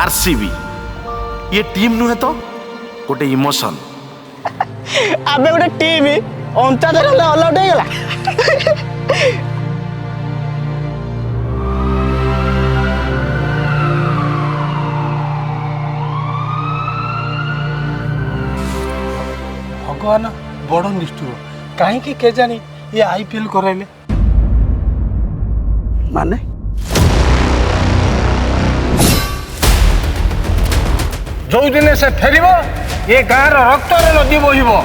RCB ये team नुहे तो गोटे इमोशन आबे गोटे टीम अंता दे गला ऑल आउट हो गला भगवान बड़ निष्ठुर कहीं के जानी ये आईपीएल कराइले माने जो दिन से फेरिबो ये गाँव रक्त नदी बहिबो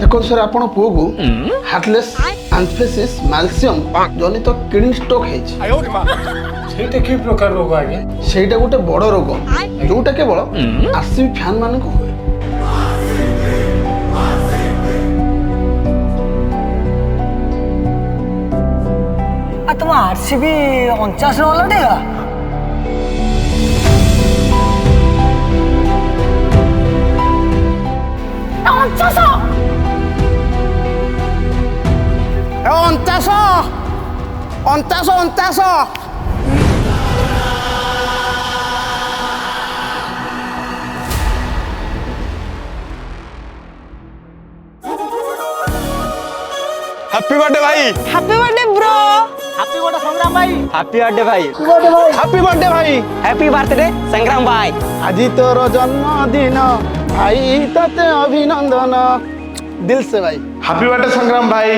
देखो सर आपण पुओ को हार्टलेस एम्फेसिस माल्सियम जनित किडनी स्ट्रोक हेछि सेटा की प्रकार रोग आगे सेटा गोटे बड़ रोग जोटा केवल आरसीबी फैन मान को हुए आ तुम आरसीबी 49 ऑल आउट है 49 हैप्पी बर्थडे भाई happy birthday bro happy birthday संग्राम भाई हैप्पी बर्थडे भाई हैप्पी बर्थडे भाई हैप्पी बर्थडे संग्राम भाई आज तोर जन्मदिन भाई तते अभिनंदन दिल से भाई हैप्पी बर्थडे संग्राम भाई